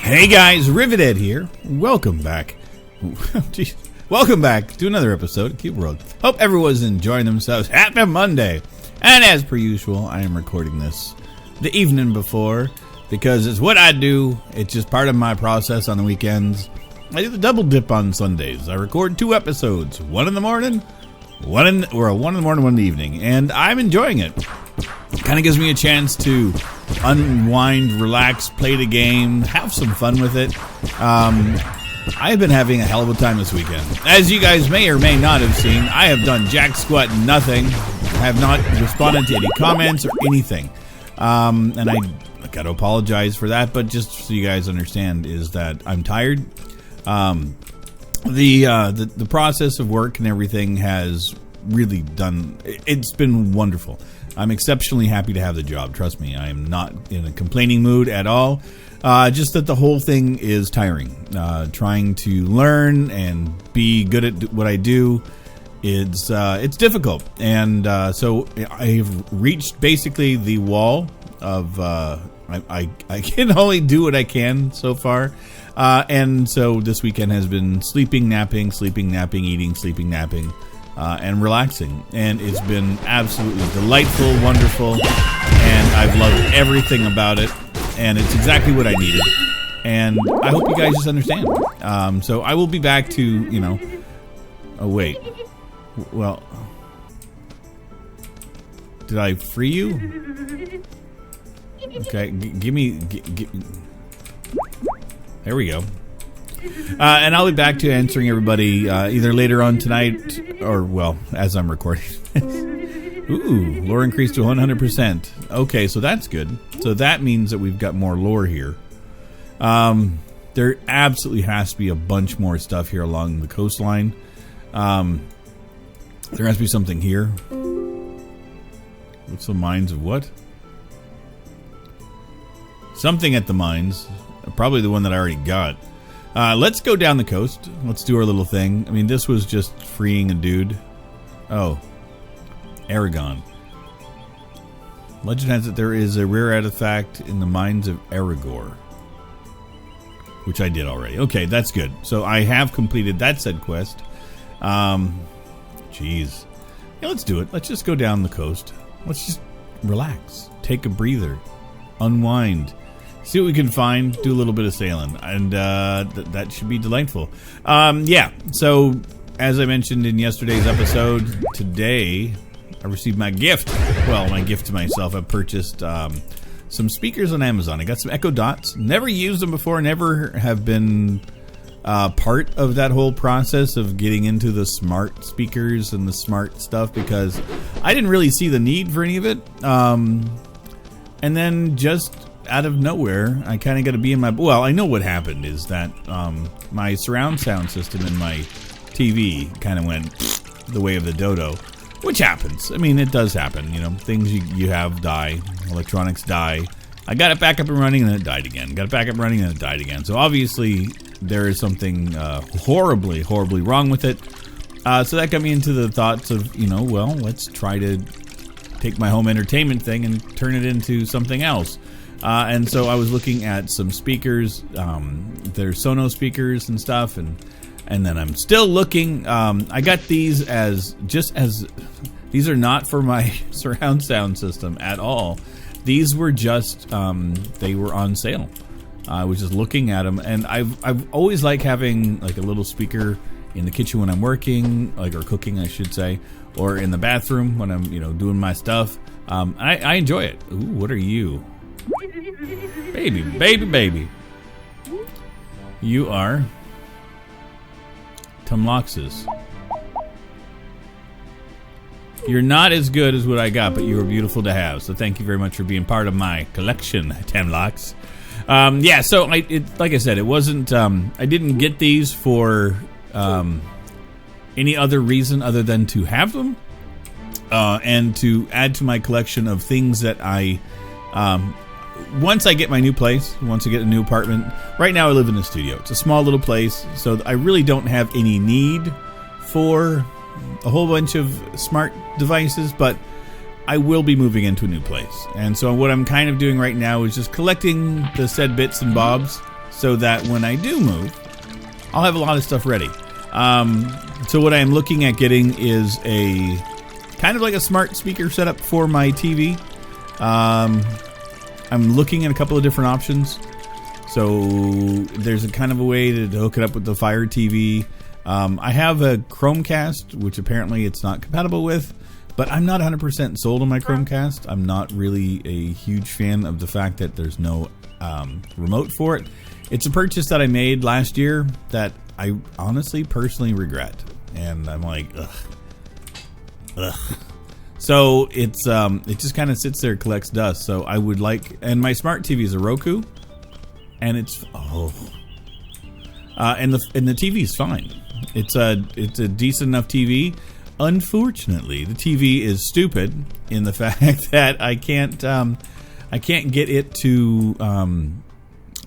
Hey guys, Rivet here. Welcome back. Jeez. Welcome back to another episode of Cube World. Hope everyone's enjoying themselves. Happy Monday. And as per usual, I am recording this the evening before because it's what I do. It's just part of my process on the weekends. I do the double dip on Sundays. I record 2 episodes, one in the morning, one in the morning, one in the evening, and I'm enjoying it. Kind of gives me a chance to unwind, relax, play the game, have some fun with it. I've been having a hell of a time this weekend. As you guys may or may not have seen, I have done jack squat nothing. I have not responded to any comments or anything. And I gotta apologize for that, but just so you guys understand is that I'm tired. The process of work and everything has really done, it's been wonderful. I'm exceptionally happy to have the job. Trust me, I am not in a complaining mood at all. Just that the whole thing is tiring. Trying to learn and be good at what I do, it's difficult. And so I've reached basically the wall of I can only do what I can so far. And so this weekend has been sleeping, napping, eating, sleeping, napping. And relaxing, and it's been absolutely delightful, wonderful, and I've loved everything about it, and it's exactly what I needed, and I hope you guys just understand. So I will be back to, you know, oh wait, well, did I free you? Okay, give me, there we go. And I'll be back to answering everybody either later on tonight or, well, as I'm recording. Ooh, lore increased to 100%. Okay, so that's good. So that means that we've got more lore here. There absolutely has to be a bunch more stuff here along the coastline. There has to be something here. What's the mines of what? Something at the mines. Probably the one that I already got. Let's go down the coast. Let's do our little thing. I mean, this was just freeing a dude. Oh. Aragon. Legend has it there is a rare artifact in the mines of Aragorn. Which I did already. Okay, that's good. So I have completed that said quest. Jeez. Yeah, let's do it. Let's just go down the coast. Let's just relax. Take a breather. Unwind. See what we can find, do a little bit of sailing, and that should be delightful. Yeah, so as I mentioned in yesterday's episode, today I received my gift. Well, my gift to myself. I purchased some speakers on Amazon. I got some Echo Dots. Never used them before, never have been part of that whole process of getting into the smart speakers and the smart stuff because I didn't really see the need for any of it. And then just out of nowhere, I kind of got to be in my... Well, I know what happened is that my surround sound system in my TV kind of went the way of the dodo, which happens. I mean, it does happen. You know, things you have die, electronics die. I got it back up and running, and then it died again. Got it back up and running, and it died again. So obviously, there is something horribly, horribly wrong with it. So that got me into the thoughts of, you know, well, let's try to take my home entertainment thing and turn it into something else. And so I was looking at some speakers, there's Sonos speakers and stuff, and then I'm still looking. I got these these are not for my surround sound system at all. These were just, they were on sale. I was just looking at them, and I've always liked having like a little speaker in the kitchen when I'm working, or cooking, I should say, or in the bathroom when I'm, you know, doing my stuff. I enjoy it. Ooh, what are you? Baby. You are Tumloxus. You're not as good as what I got, but you were beautiful to have. So thank you very much for being part of my collection, Tumlox. Yeah, so like I said, it wasn't. I didn't get these for any other reason other than to have them and to add to my collection of things that I. Once I get my new place, once I get a new apartment, right now I live in a studio. It's a small little place, so I really don't have any need for a whole bunch of smart devices, but I will be moving into a new place. And so what I'm kind of doing right now is just collecting the said bits and bobs so that when I do move, I'll have a lot of stuff ready. So what I'm looking at getting is a kind of like a smart speaker setup for my TV. I'm looking at a couple of different options. So there's a kind of a way to hook it up with the Fire TV. I have a Chromecast, which apparently it's not compatible with, but I'm not 100% sold on my Chromecast. I'm not really a huge fan of the fact that there's no remote for it. It's a purchase that I made last year that I honestly, personally regret. And I'm like, ugh. So it's it just kind of sits there, collects dust. So I would like, and my smart TV is a Roku, and it's and the TV is fine. It's a decent enough TV. Unfortunately, the TV is stupid in the fact that I can't get it to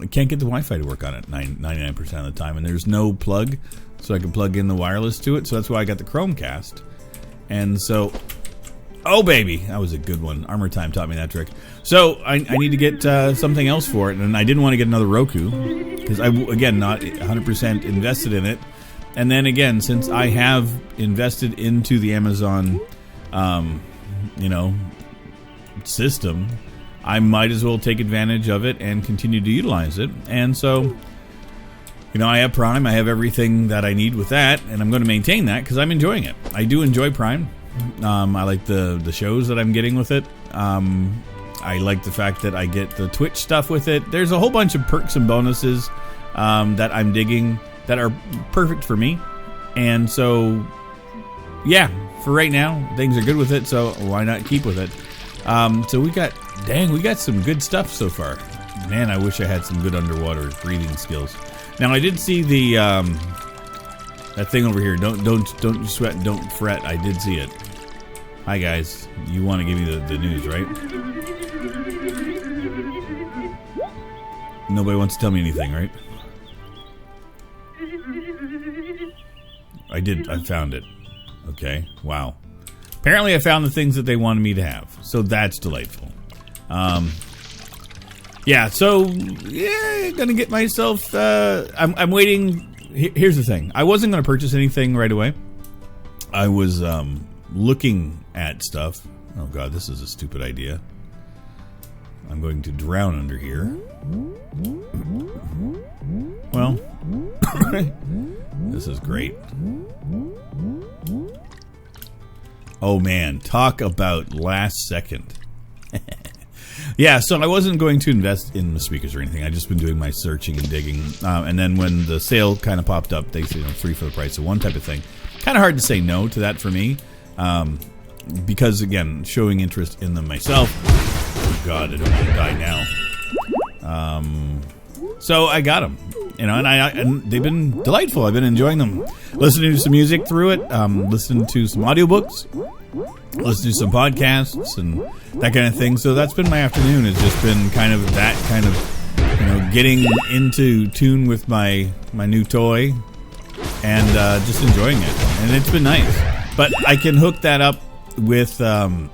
I can't get the Wi-Fi to work on it 99% of the time, and there's no plug, so I can plug in the wireless to it. So that's why I got the Chromecast. And so, oh baby, that was a good one. Armor Time taught me that trick. So I need to get something else for it, and I didn't want to get another Roku because again, not 100% invested in it. And then again, since I have invested into the Amazon, system, I might as well take advantage of it and continue to utilize it. And so, I have Prime. I have everything that I need with that, and I'm going to maintain that because I'm enjoying it. I do enjoy Prime. I like the shows that I'm getting with it. I like the fact that I get the Twitch stuff with it. There's a whole bunch of perks and bonuses that I'm digging that are perfect for me. And so, yeah, for right now, things are good with it, so why not keep with it? So we got some good stuff so far. Man, I wish I had some good underwater breathing skills. Now, I did see the that thing over here. Don't sweat, don't fret. I did see it. Hi guys, you want to give me the news, right? Nobody wants to tell me anything, right? I found it. Okay, wow. Apparently I found the things that they wanted me to have, so that's delightful. Gonna get myself, I'm waiting. Here's the thing. I wasn't gonna purchase anything right away. I was, looking at stuff. Oh god, this is a stupid idea. I'm going to drown under here. Well, this is great. Oh man, talk about last second. Yeah, so I wasn't going to invest in the speakers or anything. I just been doing my searching and digging, and then when the sale kind of popped up, they said 3 for the price of 1 type of thing. Kind of hard to say no to that for me, because again, showing interest in them myself. Oh god, I don't want to die now. So I got them, and they've been delightful. I've been enjoying them, listening to some music through it, listening to some audiobooks, listening to some podcasts, and that kind of thing. So that's been my afternoon. It's just been kind of that kind of, getting into tune with my new toy, and just enjoying it. And it's been nice. But I can hook that up with, I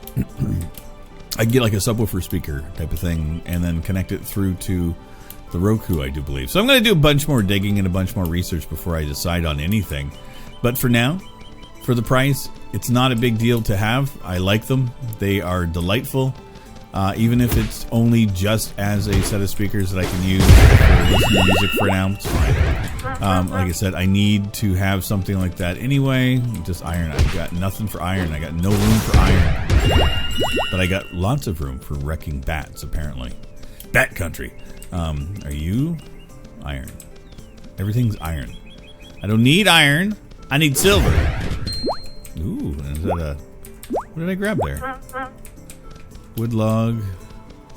get like a subwoofer speaker type of thing, and then connect it through to the Roku, I do believe. So I'm going to do a bunch more digging and a bunch more research before I decide on anything. But for now, for the price, it's not a big deal to have. I like them. They are delightful. Even if it's only just as a set of speakers that I can use for listening to music for now, it's fine. Like I said, I need to have something like that anyway. Just iron. I've got nothing for iron. I got no room for iron. But I got lots of room for wrecking bats, apparently. Bat country. Are you? Iron. Everything's iron. I don't need iron. I need silver. Ooh, is that a... What did I grab there? Wood log.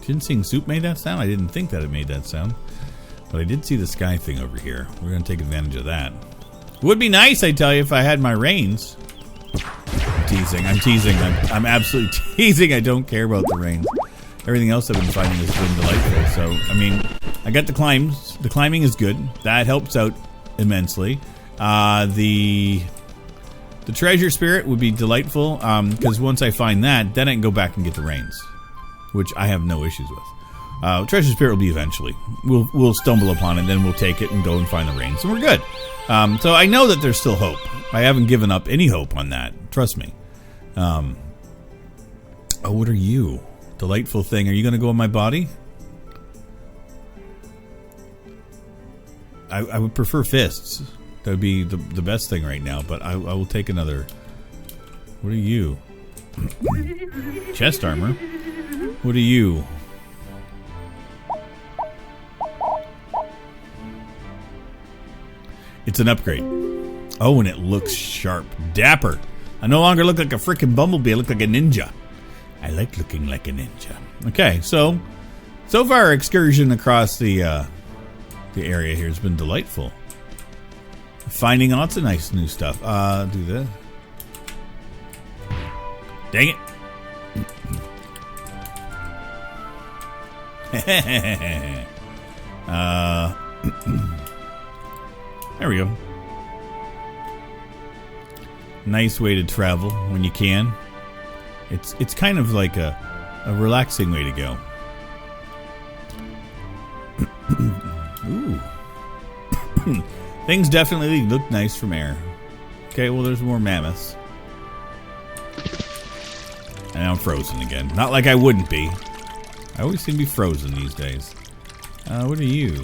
Ginseng soup made that sound? I didn't think that it made that sound. But I did see the sky thing over here. We're going to take advantage of that. Would be nice, I tell you, if I had my reins. I'm teasing. I'm absolutely teasing. I don't care about the reins. Everything else I've been finding has been delightful. So, I mean, I got the climbs. The climbing is good. That helps out immensely. The treasure spirit would be delightful, because once I find that, then I can go back and get the reins, which I have no issues with. Treasure Spirit will be eventually. We'll stumble upon it, then we'll take it and go and find the reins, and we're good. So I know that there's still hope. I haven't given up any hope on that. Trust me. Oh, what are you? Delightful thing. Are you going to go on my body? I would prefer fists. That would be the best thing right now, but I will take another. What are you? Chest armor? What are you? It's an upgrade. Oh, and it looks sharp. Dapper. I no longer look like a freaking bumblebee. I look like a ninja. I like looking like a ninja. Okay, so far our excursion across the area here has been delightful. Finding lots of nice new stuff. Do this. Dang it. There we go. Nice way to travel when you can. It's kind of like a relaxing way to go. Ooh. Things definitely look nice from air. Okay, well there's more mammoths. And I'm frozen again. Not like I wouldn't be. I always seem to be frozen these days. What are you?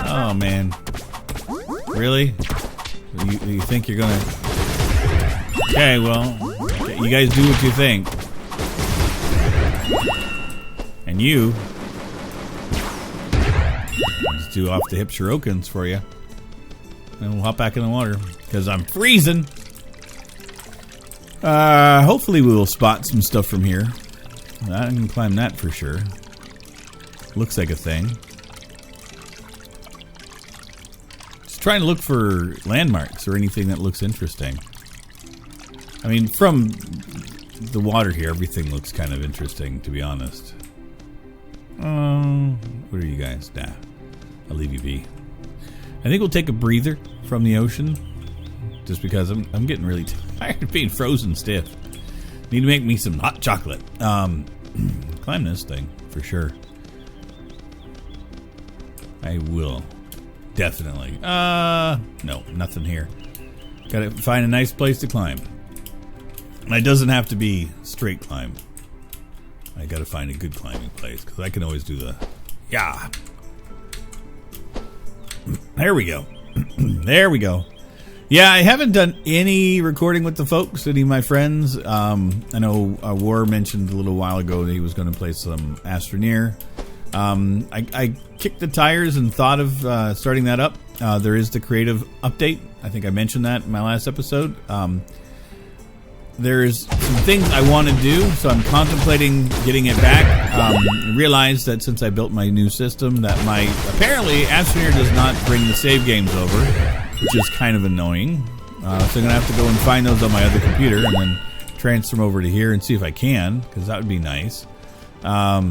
Oh man. Really? You think you're gonna... Okay, well, you guys do what you think. And you... Let's do off the hip shurikens for you. And we'll hop back in the water. Because I'm freezing! Hopefully we will spot some stuff from here. I can climb that for sure. Looks like a thing. Just trying to look for landmarks or anything that looks interesting. I mean, from the water here, everything looks kind of interesting, to be honest. What are you guys? Nah, I'll leave you be. I think we'll take a breather from the ocean, just because I'm getting really tired of being frozen stiff. Need to make me some hot chocolate. Climb this thing for sure. I will. Definitely. No, nothing here. Gotta find a nice place to climb. And it doesn't have to be straight climb. I gotta find a good climbing place, because I can always do the... Yeah. There we go. There we go. Yeah, I haven't done any recording with the folks, any of my friends. I know War mentioned a little while ago that he was going to play some Astroneer. I kicked the tires and thought of starting that up. There is the creative update. I think I mentioned that in my last episode. There's some things I want to do, so I'm contemplating getting it back. Realized that since I built my new system, that apparently Astroneer does not bring the save games over, which is kind of annoying. So I'm gonna have to go and find those on my other computer and then transfer them over to here and see if I can, because that would be nice. I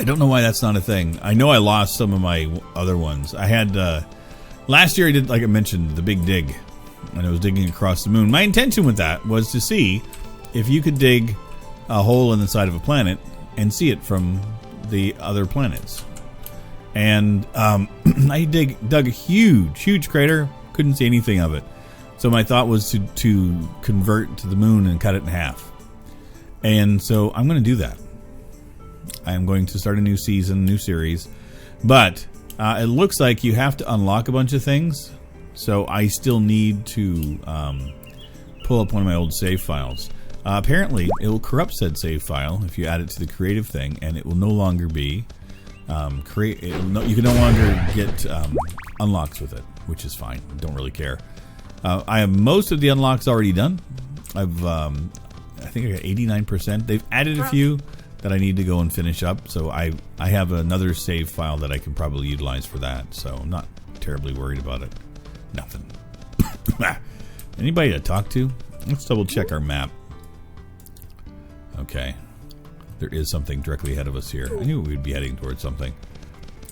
don't know why that's not a thing. I know I lost some of my other ones. I had last year I did, like I mentioned, the big dig. And I was digging across the moon. My intention with that was to see if you could dig a hole in the side of a planet and see it from the other planets. And I dug a huge crater. Couldn't see anything of it. So my thought was to convert to the moon and cut it in half. And so I'm going to do that. I'm going to start a new season, new series. But it looks like you have to unlock a bunch of things. So I still need to pull up one of my old save files. Apparently, it will corrupt said save file if you add it to the creative thing, and it will no longer be you can no longer get unlocks with it, which is fine. Don't really care. I have most of the unlocks already done. I think I got 89%. They've added a few that I need to go and finish up. So I have another save file that I can probably utilize for that. So I'm not terribly worried about it. Nothing. Anybody to talk to? Let's double check our map. Okay. There is something directly ahead of us here. I knew we'd be heading towards something.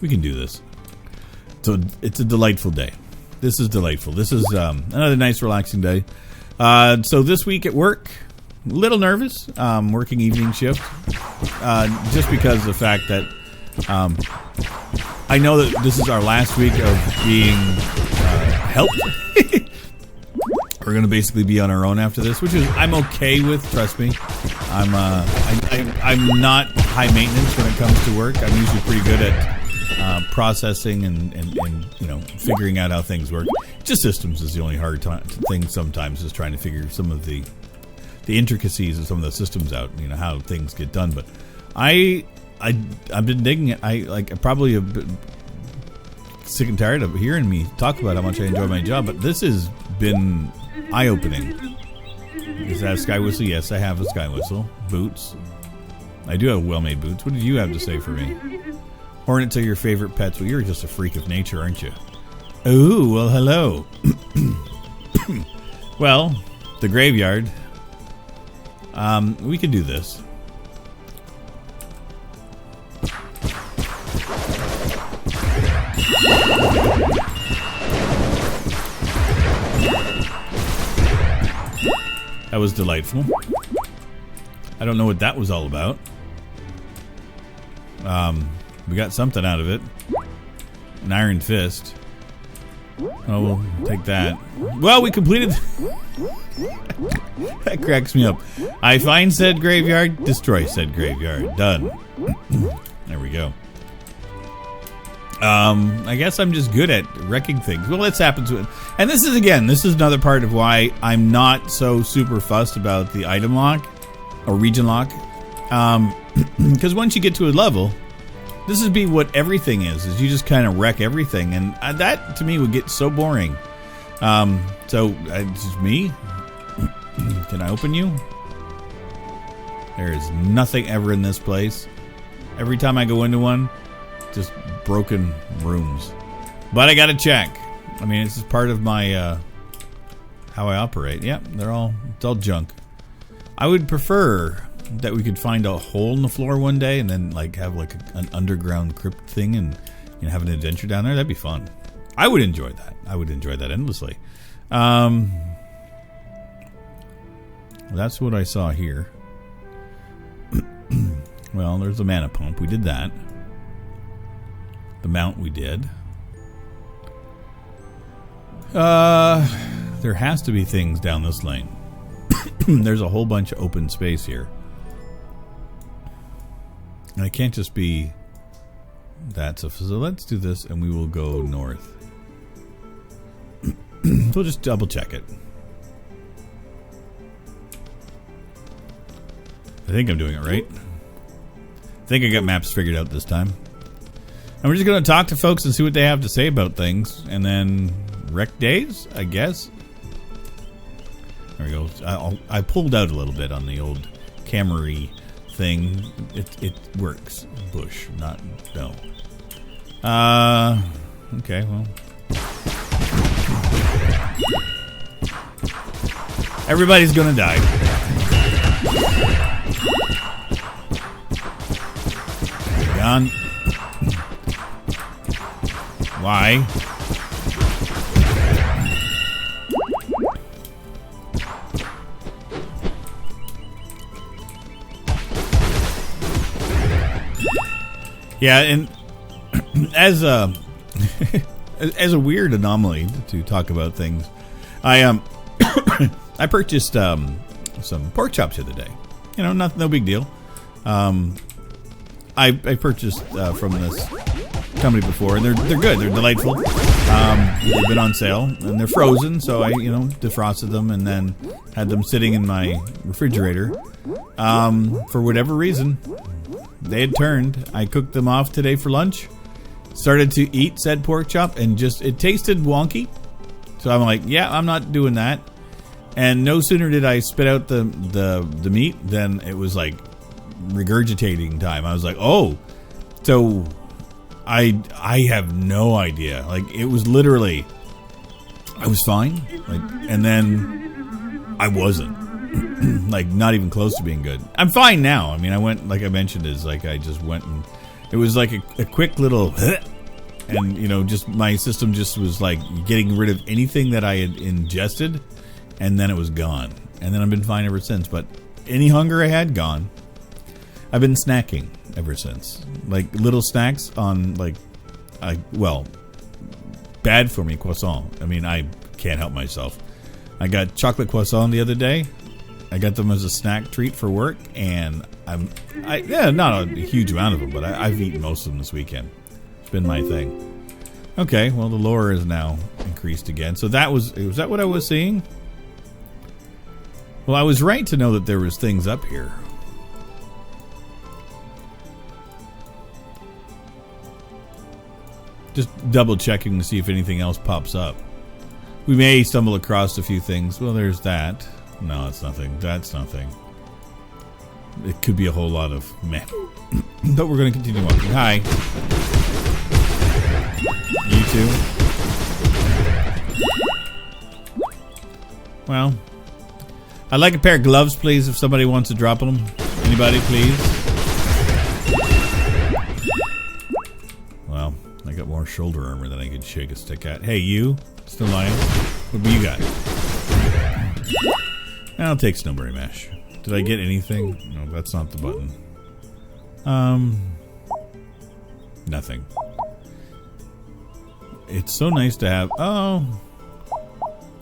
We can do this. So it's a delightful day. This is delightful. This is another nice relaxing day. So this week at work, Little nervous, working evening shift, just because of the fact that I know that this is our last week of being helped. We're gonna basically be on our own after this, which is I'm okay with. Trust me, I'm not high maintenance when it comes to work. I'm usually pretty good at processing and you know, figuring out how things work. Just systems is the only hard thing sometimes, is trying to figure some of the intricacies of some of the systems out. You know, how things get done. But I've been digging it. I probably have been sick and tired of hearing me talk about how much I enjoy my job, but this has been eye-opening. Is that a sky whistle? Yes, I have a sky whistle. Boots. I do have well-made boots. What did you have to say for me? Hornets are your favorite pets. Well, you're just a freak of nature, aren't you? Oh, well, hello. Well, the graveyard. We could do this. That was delightful. I don't know what that was all about. We got something out of it. An iron fist. Oh, we'll take that. Well, we completed... That cracks me up. I find said graveyard, destroy said graveyard. Done. There we go. I guess I'm just good at wrecking things. Well, this happens with... And this is another part of why I'm not so super fussed about the item lock or region lock. Because once you get to a level, this would be what everything is you just kind of wreck everything. And that, to me, would get so boring. So, it's just me. Can I open you? There is nothing ever in this place. Every time I go into one, just broken rooms. But I gotta check. I mean, this is part of my how I operate. Yep, it's all junk. I would prefer that we could find a hole in the floor one day and then like have like an underground crypt thing and, you know, have an adventure down there. That'd be fun. I would enjoy that. I would enjoy that endlessly. That's what I saw here. Well, there's the mana pump. We did that. The mount we did. There has to be things down this lane. There's a whole bunch of open space here. And it can't just be that. So let's do this and we will go north. We'll just double check it. I think I'm doing it right. I think I got maps figured out this time. And we're just going to talk to folks and see what they have to say about things. And then wreck days, I guess. There we go. I pulled out a little bit on the old Camry thing. It works. Bush, not no. Okay, well. Everybody's going to die. Gone. Why? Yeah, and as a as a weird anomaly to talk about things, I I purchased some pork chops the other day. You know, no big deal. I purchased from this company before, and they're good. They're delightful. They've been on sale, and they're frozen, so I defrosted them and then had them sitting in my refrigerator. For whatever reason, they had turned. I cooked them off today for lunch. Started to eat said pork chop, and it tasted wonky. So I'm like, yeah, I'm not doing that. And no sooner did I spit out the meat than it was like regurgitating time. I was like, oh, so I have no idea. Like, it was literally, I was fine, like, and then I wasn't. Like, not even close to being good. I'm fine now. I mean, I went, like I mentioned, I just went and it was like a quick little and just my system just was like getting rid of anything that I had ingested, and then it was gone. And then I've been fine ever since. But any hunger I had, gone. I've been snacking ever since. Like little snacks on bad for me croissant. I mean, I can't help myself. I got chocolate croissant the other day. I got them as a snack treat for work, and not a huge amount of them, but I've eaten most of them this weekend. It's been my thing. Okay, well, the lore is now increased again. So was that what I was seeing? Well, I was right to know that there was things up here. Just double checking to see if anything else pops up. We may stumble across a few things. Well, there's that. No, it's nothing. That's nothing. It could be a whole lot of meh. But we're going to continue walking. Hi. You too. Well, I'd like a pair of gloves, please, if somebody wants to drop them. Anybody, please? Well, I got more shoulder armor than I could shake a stick at. Hey, you? Still lying? What do you got? I'll take snowberry mash. Did I get anything? No, that's not the button. Nothing. It's so nice to have. Oh,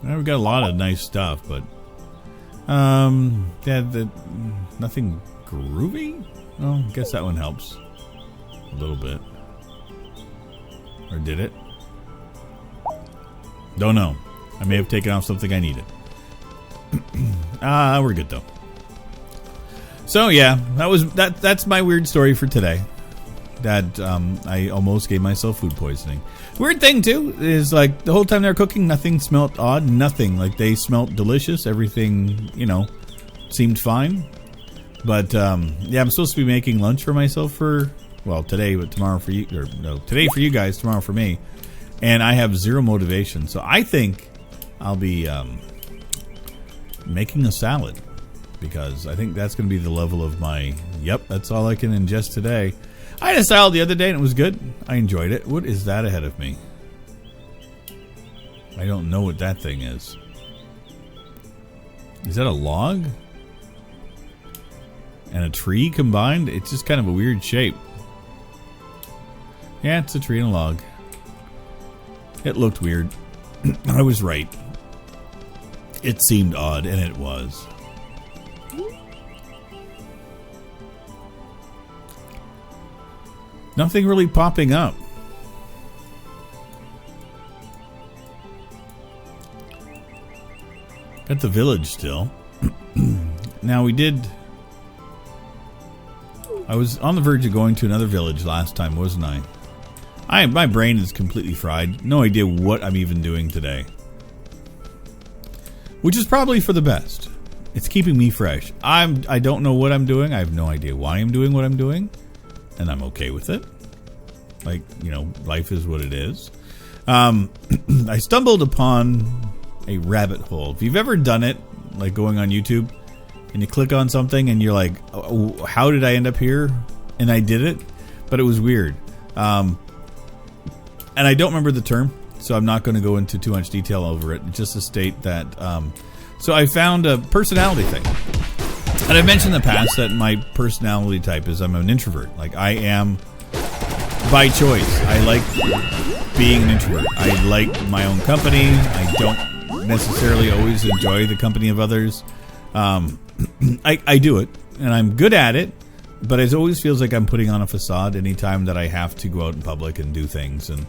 we've got a lot of nice stuff, but nothing groovy. Oh, I guess that one helps a little bit. Or did it? Don't know. I may have taken off something I needed. We're good though. So yeah, that's my weird story for today. That I almost gave myself food poisoning. Weird thing too is like the whole time they were cooking, nothing smelled odd. Nothing. Like they smelled delicious. Everything, seemed fine. But yeah, I'm supposed to be making lunch for myself today, but tomorrow for you. Or no, today for you guys, tomorrow for me. And I have zero motivation. So I think I'll be making a salad, because I think that's going to be the level of my, yep, that's all I can ingest today. I had a salad the other day and it was good. I enjoyed it. What is that ahead of me? I don't know what that thing is. Is that a log? And a tree combined? It's just kind of a weird shape. Yeah, it's a tree and a log. It looked weird. I was right. It seemed odd, and it was. Nothing really popping up. Got the village still. Now I was on the verge of going to another village last time, wasn't I? My brain is completely fried. No idea what I'm even doing today. Which is probably for the best. It's keeping me fresh. I don't know what I'm doing. I have no idea why I'm doing what I'm doing. And I'm okay with it. Like, life is what it is. I stumbled upon a rabbit hole. If you've ever done it, like going on YouTube, and you click on something and you're like, oh, how did I end up here? And I did it, but it was weird. And I don't remember the term, so I'm not going to go into too much detail over it. Just to state that, so I found a personality thing. And I've mentioned in the past that my personality type is I'm an introvert. Like, I am by choice. I like being an introvert. I like my own company. I don't necessarily always enjoy the company of others. I do it, and I'm good at it, but it always feels like I'm putting on a facade anytime that I have to go out in public and do things. And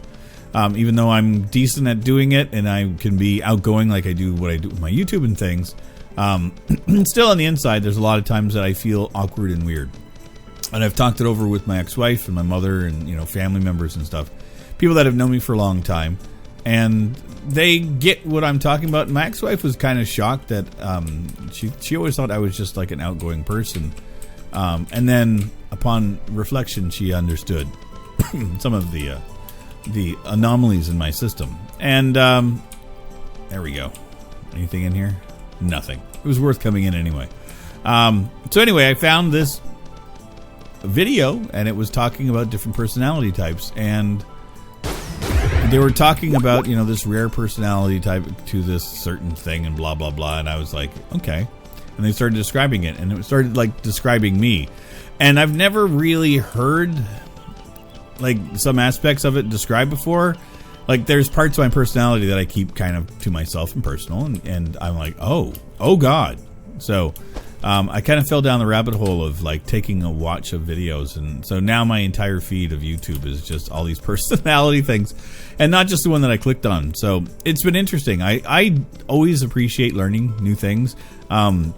even though I'm decent at doing it, and I can be outgoing like I do what I do with my YouTube and things, still on the inside, there's a lot of times that I feel awkward and weird. And I've talked it over with my ex-wife and my mother and, family members and stuff. People that have known me for a long time. And they get what I'm talking about. My ex-wife was kind of shocked that she always thought I was just like an outgoing person. And then upon reflection, she understood some of the anomalies in my system. And there we go. Anything in here? Nothing. It was worth coming in anyway. So anyway, I found this video, and it was talking about different personality types, and they were talking about, this rare personality type to this certain thing and blah, blah, blah. And I was like, okay. and they started describing it, and it started like describing me. And I've never really heard like some aspects of it described before. Like there's parts of my personality that I keep kind of to myself and personal, and I'm like, oh God. So I kind of fell down the rabbit hole of like taking a watch of videos, and so now my entire feed of YouTube is just all these personality things, and not just the one that I clicked on. So it's been interesting. I always appreciate learning new things, and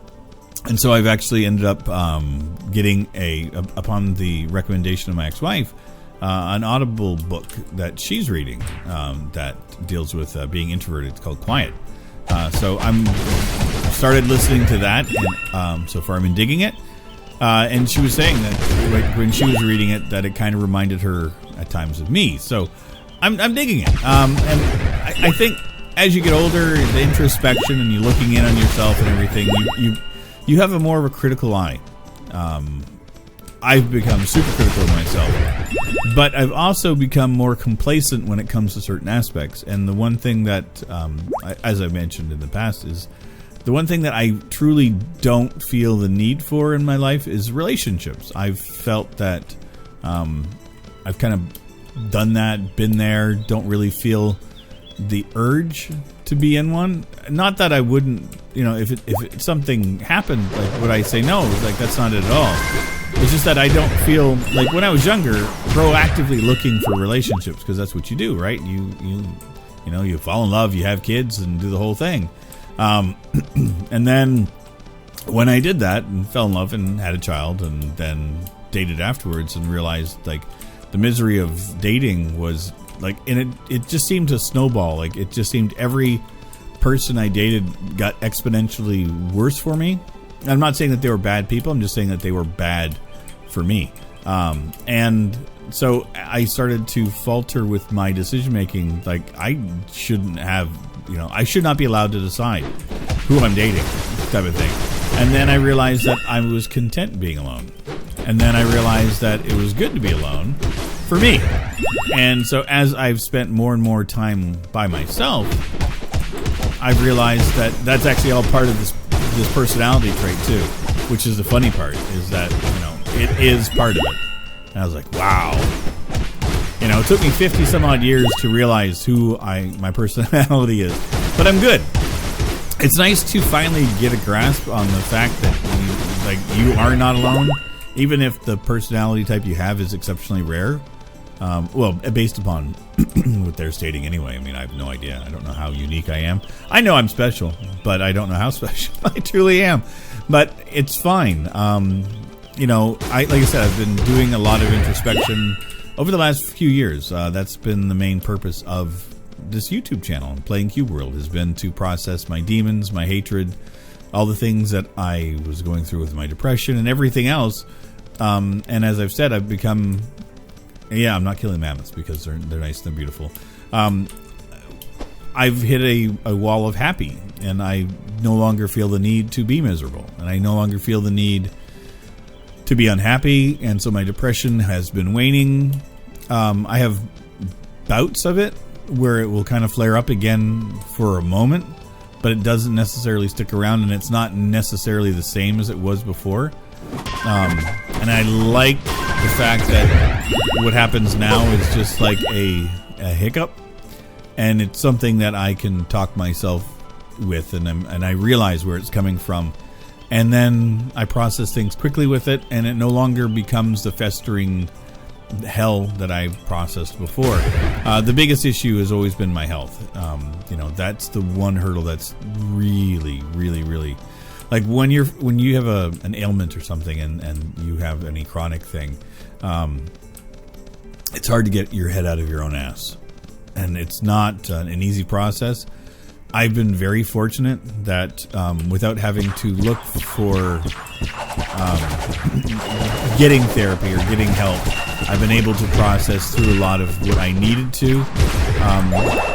so I've actually ended up getting upon the recommendation of my ex-wife, an Audible book that she's reading that deals with being introverted. It's called Quiet. So I'm started listening to that, and so far I've been digging it. And she was saying that when she was reading it, that it kind of reminded her at times of me. So I'm digging it. And I think as you get older, the introspection and you're looking in on yourself and everything, you have a more of a critical eye. I've become super critical of myself, but I've also become more complacent when it comes to certain aspects. And the one thing that, as I mentioned in the past, is the one thing that I truly don't feel the need for in my life is relationships. I've felt that I've kind of done that, been there, don't really feel the urge to be in one. Not that I wouldn't, if something happened, like would I say no? Like that's not it at all. It's just that I don't feel like when I was younger, proactively looking for relationships, because that's what you do, right? You fall in love, you have kids, and do the whole thing. And then when I did that and fell in love and had a child, and then dated afterwards, and realized like the misery of dating was like, and it just seemed to snowball. Like it just seemed every person I dated got exponentially worse for me. I'm not saying that they were bad people. I'm just saying that they were bad for me. And so I started to falter with my decision making. Like I shouldn't have, I should not be allowed to decide who I'm dating, type of thing. And then I realized that I was content being alone. And then I realized that it was good to be alone for me. And so as I've spent more and more time by myself, I've realized that that's actually all part of this personality trait too, which is the funny part, is that it is part of it. And I was like, wow. It took me 50 some odd years to realize who my personality is, but I'm good. It's nice to finally get a grasp on the fact that you are not alone, even if the personality type you have is exceptionally rare. Based upon what they're stating anyway. I mean, I have no idea. I don't know how unique I am. I know I'm special, but I don't know how special I truly am. But it's fine. Like I said, I've been doing a lot of introspection over the last few years. That's been the main purpose of this YouTube channel. Playing Cube World has been to process my demons, my hatred, all the things that I was going through with my depression and everything else. And as I've said, I've become... Yeah, I'm not killing mammoths because they're nice and they're beautiful. I've hit a wall of happy, and I no longer feel the need to be miserable, and I no longer feel the need to be unhappy, and so my depression has been waning. I have bouts of it where it will kind of flare up again for a moment, but it doesn't necessarily stick around, and it's not necessarily the same as it was before. And I like the fact that what happens now is just like a hiccup, and it's something that I can talk myself with, and I realize where it's coming from, and then I process things quickly with it, and it no longer becomes the festering hell that I've processed before. The biggest issue has always been my health. That's the one hurdle that's really, really, really... Like when you have an ailment or something, and you have any chronic thing, it's hard to get your head out of your own ass, and it's not an easy process. I've been very fortunate that without having to look for getting therapy or getting help, I've been able to process through a lot of what I needed to.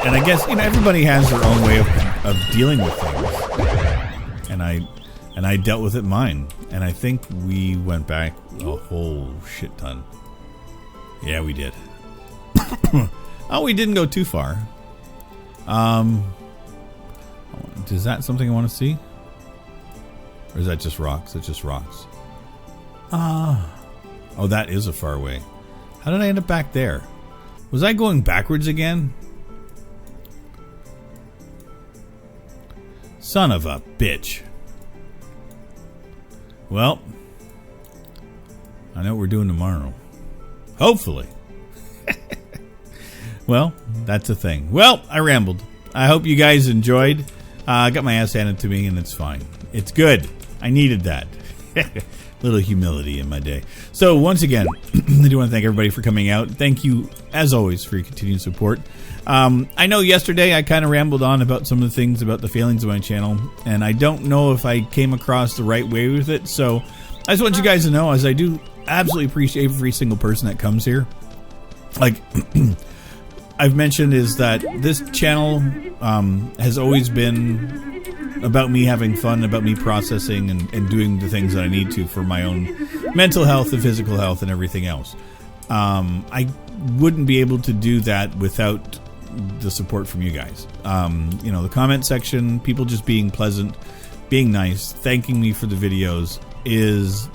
And I guess everybody has their own way of dealing with things, and I dealt with it mine, and I think we went back a whole shit ton. Yeah, we did. Oh, we didn't go too far. Is that something I want to see? Or is that just rocks? It's just rocks. Oh, that is a far way. How did I end up back there? Was I going backwards again? Son of a bitch. Well, I know what we're doing tomorrow. Hopefully. Well, that's a thing. Well, I rambled. I hope you guys enjoyed. I got my ass handed to me, and it's fine. It's good. I needed that. Little humility in my day. So, once again, I do want to thank everybody for coming out. Thank you, as always, for your continued support. I know yesterday I kind of rambled on about some of the things about the failings of my channel, and I don't know if I came across the right way with it. So, I just want you guys to know, as I do absolutely appreciate every single person that comes here. Like I've mentioned, is that this channel has always been about me having fun, about me processing and doing the things that I need to for my own mental health and physical health and everything else. I wouldn't be able to do that without the support from you guys. You know, the comment section, people just being pleasant, being nice, thanking me for the videos is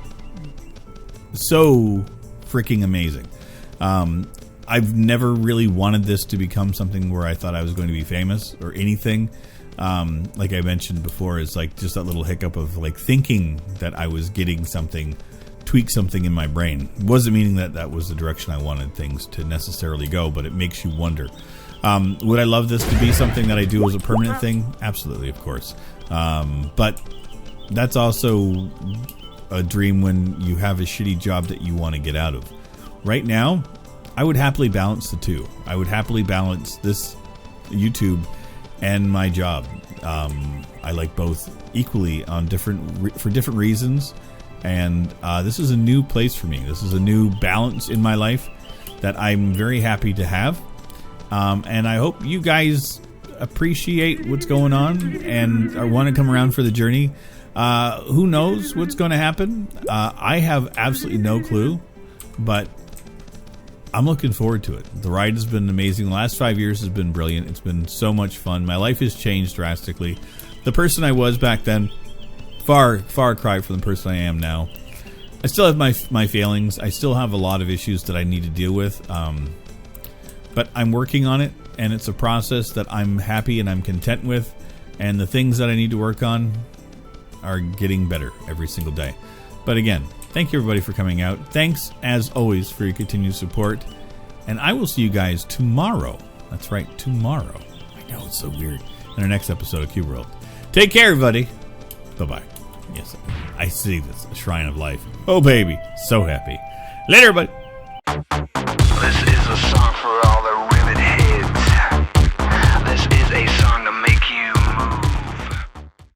so freaking amazing. I've never really wanted this to become something where I thought I was going to be famous or anything. Like I mentioned before, is like just that little hiccup of like thinking that I was getting something, tweak something in my brain. It wasn't meaning that that was the direction I wanted things to necessarily go, but it makes you wonder. Would I love this to be something that I do as a permanent thing? Absolutely, of course. But that's also a dream when you have a shitty job that you want to get out of. Right now, I would happily balance the two. I would happily balance this YouTube and my job. I like both equally on for different reasons, and this is a new place for me. This is a new balance in my life that I'm very happy to have, and I hope you guys appreciate what's going on and want to come around for the journey. Who knows what's going to happen? I have absolutely no clue, but I'm looking forward to it. The ride has been amazing. The last 5 years has been brilliant. It's been so much fun. My life has changed drastically. The person I was back then, far cry from the person I am now. I still have my failings. I still have a lot of issues that I need to deal with. But I'm working on it, and it's a process that I'm happy and I'm content with. And the things that I need to work on are getting better every single day. But again, thank you everybody for coming out. Thanks as always for your continued support. And I will see you guys tomorrow. That's right, tomorrow. I know, it's so weird. In our next episode of Cube World. Take care, everybody. Bye-bye. Yes, I see this. A shrine of life. Oh, baby. So happy. Later, everybody. This is a song for all